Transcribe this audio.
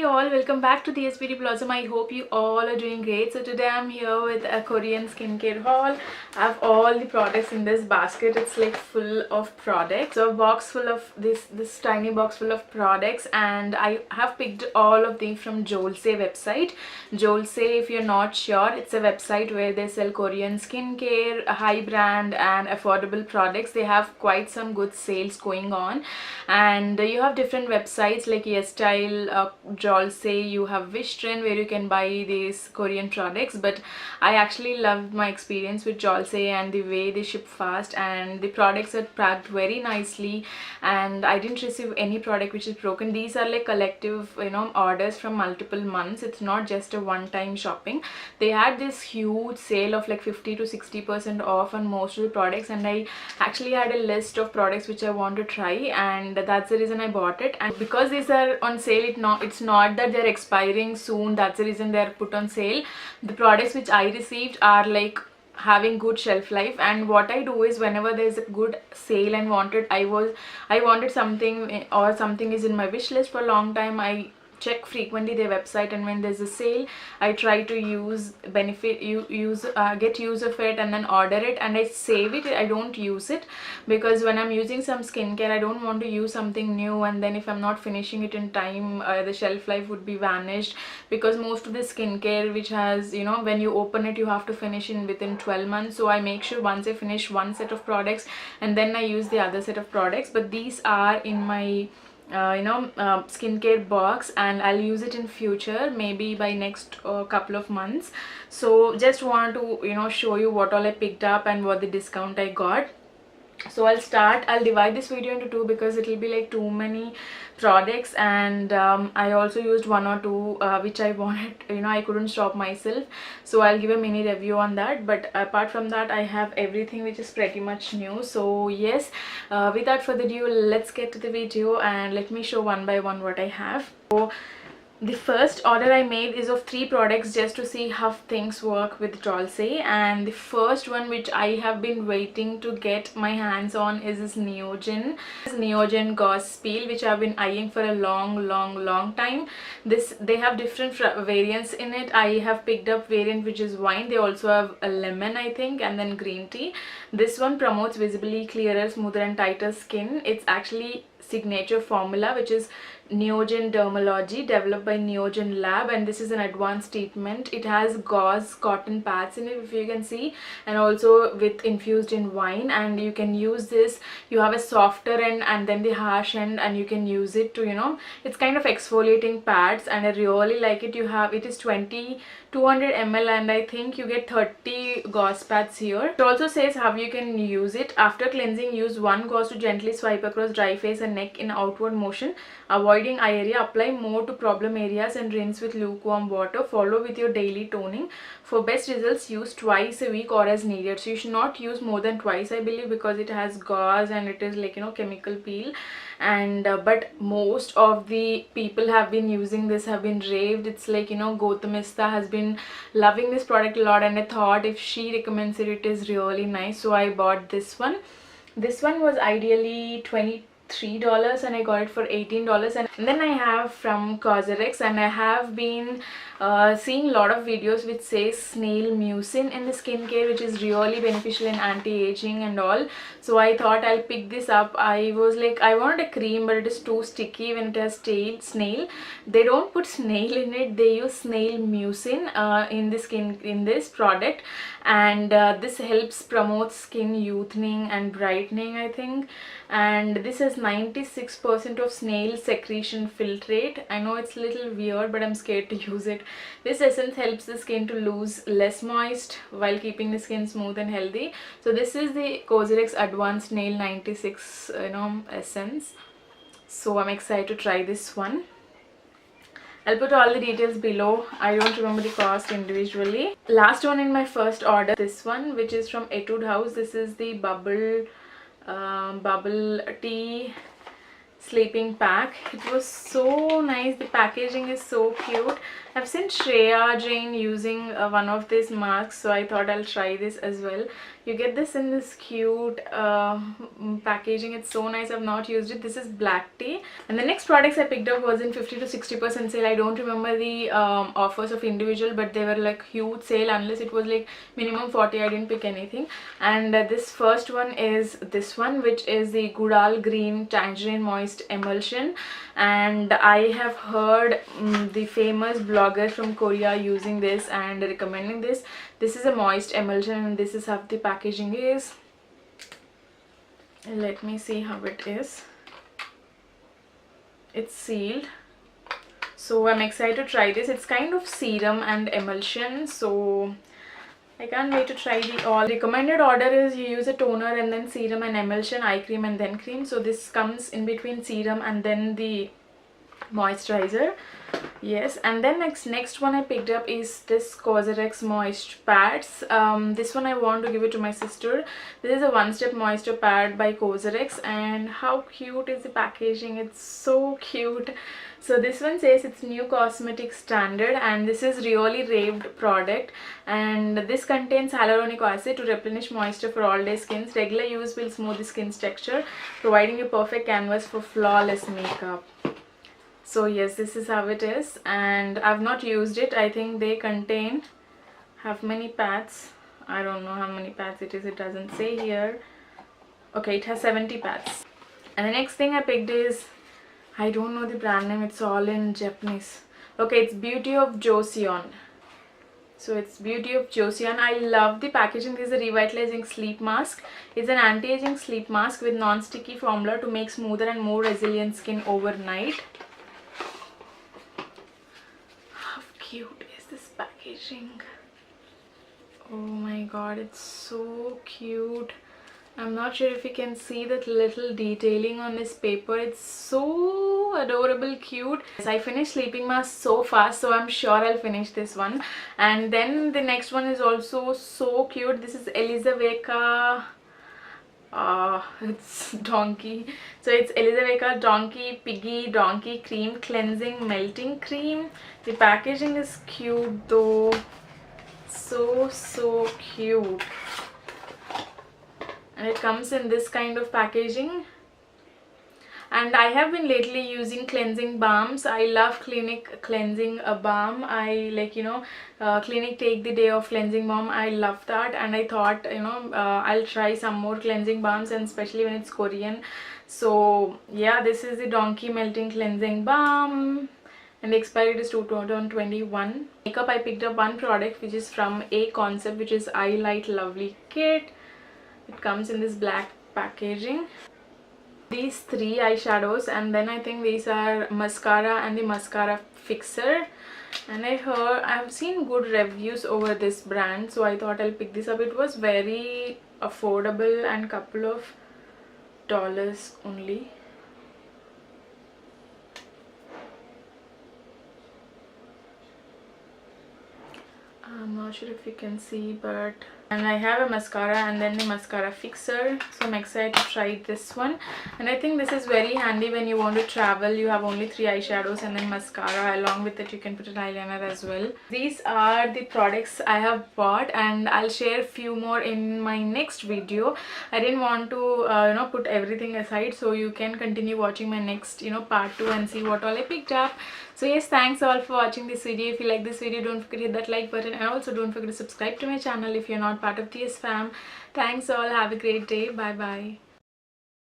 all, welcome back to the SBD Blossom. I hope you all are doing great. So today I'm here with a Korean skincare haul. I have all the products in this basket. It's like full of products. So a box full of this tiny box full of products, and I have picked all of them from Jolse website. Jolse, if you're not sure, it's a website where they sell Korean skincare, high brand and affordable products. They have quite some good sales going on, and you have different websites like YesStyle, Jolse, you have Wishtrend where you can buy these Korean products. But I actually loved my experience with Jolse and the way they ship fast, and the products are packed very nicely, and I didn't receive any product which is broken. These are like collective orders from multiple months. It's not just a one-time shopping. They had this huge sale of like 50 to 60% off on most of the products, and I actually had a list of products which I want to try, and that's the reason I bought it. And because these are on sale, it's not that they're expiring soon. That's the reason they're put on sale. The products which I received are like having good shelf life, and what I do is whenever there's a good sale and I wanted something, or something is in my wish list for a long time, I check frequently their website, and when there's a sale I try to get use of it and then order it, and I save it. I don't use it because when I'm using some skincare, I don't want to use something new, and then if I'm not finishing it in time, the shelf life would be vanished, because most of the skincare which has, when you open it you have to finish in within 12 months. So I make sure once I finish one set of products and then I use the other set of products. But these are in my skincare box, and I'll use it in future, maybe by next couple of months. So just want to show you what all I picked up and what the discount I got. So I'll divide this video into two because it will be like too many products, and I also used one or two which I wanted, I couldn't stop myself, so I'll give a mini review on that. But apart from that, I have everything which is pretty much new. So yes, without further ado, let's get to the video and let me show one by one what I have. So the first order I made is of 3 products just to see how things work with Jolse, and the first one which I have been waiting to get my hands on is this Neogen Gauze Peel, which I've been eyeing for a long time. They have different variants in it. I have picked up variant which is wine. They also have a lemon, I think, and then green tea. This one promotes visibly clearer, smoother and tighter skin. It's actually signature formula which is Neogen Dermalogy, developed by Neogen Lab, and this is an advanced treatment. It has gauze cotton pads in it, if you can see, and also with infused in wine, and you can use this. You have a softer end and then the harsh end, and you can use it to it's kind of exfoliating pads, and I really like it. It is 200 ml, and I think you get 30 gauze pads here. It also says how you can use it. After cleansing, use one gauze to gently swipe across dry face and neck in outward motion, avoiding eye area. Apply more to problem areas and rinse with lukewarm water. Follow with your daily toning. For best results, use twice a week or as needed. So you should not use more than twice, I believe, because it has gauze and it is like chemical peel. And but most of the people have been using this, have been raved. It's like Missha has been loving this product a lot, and I thought if she recommends it, it is really nice. So I bought this one. This one was ideally $23, and I got it for $18. And then I have from Cosrx, and I have been seeing a lot of videos which say snail mucin in the skincare, which is really beneficial in anti-aging and all. So I thought I'll pick this up. I was like, I wanted a cream, but it is too sticky when it has snail. They don't put snail in it, they use snail mucin in this product, and this helps promote skin youthening and brightening, I think. And this has 96% of snail secretion filtrate. I know it's a little weird, but I'm scared to use it. This essence helps the skin to lose less moist while keeping the skin smooth and healthy. So this is the Cosrx Advanced Nail 96 essence. So I'm excited to try this one. I'll put all the details below. I don't remember the cost individually. Last one in my first order, this one, which is from EtudeHouse. This is the bubble tea sleeping pack. It was so nice. The packaging is so cute. I've seen Shreya Jain using one of these masks, so I thought I'll try this as well. You get this in this cute packaging. It's so nice. I've not used it. This is black tea. And the next products I picked up was in 50 to 60% sale. I don't remember the offers of individual, but they were like huge sale. Unless it was like minimum 40, I didn't pick anything. And this first one is this one, which is the Goodal Green Tangerine Moist Emulsion. And I have heard the famous bloggers from Korea using this and recommending this. This is a moist emulsion, and this is how the packaging is. Let me see how it is. It's sealed, so I'm excited to try this. It's kind of serum and emulsion, so I can't wait to try the all. Recommended order is you use a toner and then serum and emulsion, eye cream and then cream. So this comes in between serum and then the moisturizer. Yes, and then next one I picked up is this Cosrx moist pads. This one I want to give it to my sister. This is a one-step moisture pad by Cosrx, and how cute is the packaging. It's so cute. So this one says it's new cosmetic standard, and this is really raved product, and this contains hyaluronic acid to replenish moisture for all day skins. Regular use will smooth the skin's texture, providing a perfect canvas for flawless makeup. So yes, this is how it is, and I've not used it. I think they contain how many pads. I don't know how many pads it is. It doesn't say here. Okay, it has 70 pads. And the next thing I picked is, I don't know the brand name. It's all in Japanese. Okay, it's Beauty of Joseon. So it's Beauty of Joseon. I love the packaging. This is a revitalizing sleep mask. It's an anti-aging sleep mask with non-sticky formula to make smoother and more resilient skin overnight. Cute is this packaging. Oh my god, it's so cute. I'm not sure if you can see that little detailing on this paper. It's so adorable, cute. I finished sleeping mask so fast, so I'm sure I'll finish this one. And then the next one is also so cute. This is Elizavecca. It's donkey. So it's Elizavecca donkey piggy donkey cream cleansing melting cream. The packaging is cute though, so cute, and it comes in this kind of packaging. And I have been lately using cleansing balms. I love Clinique cleansing balm. I like, you know, Clinique Take the Day of cleansing balm. I love that, and I thought, you know, I'll try some more cleansing balms, and especially when it's Korean. So yeah, this is the donkey melting cleansing balm, and the expiry date is 2021. Makeup, I picked up one product which is from A Concept, which is Eye Light Lovely Kit. It comes in this black packaging. These three eyeshadows, and then I think these are mascara and the mascara fixer. And I've seen good reviews over this brand, so I thought I'll pick this up. It was very affordable and couple of dollars only. I'm not sure if you can see, but and I have a mascara and then the mascara fixer, so I'm excited to try this one. And I think this is very handy when you want to travel. You have only 3 eyeshadows and then mascara. Along with it, you can put an eyeliner as well. These are the products I have bought, and I'll share a few more in my next video. I didn't want to you know, put everything aside, so you can continue watching my next, you know, part 2 and see what all I picked up. So yes, thanks all for watching this video. If you like this video, don't forget to hit that like button, and also don't forget to subscribe to my channel if you're not part of TS fam. Thanks all. Have a great day. Bye bye.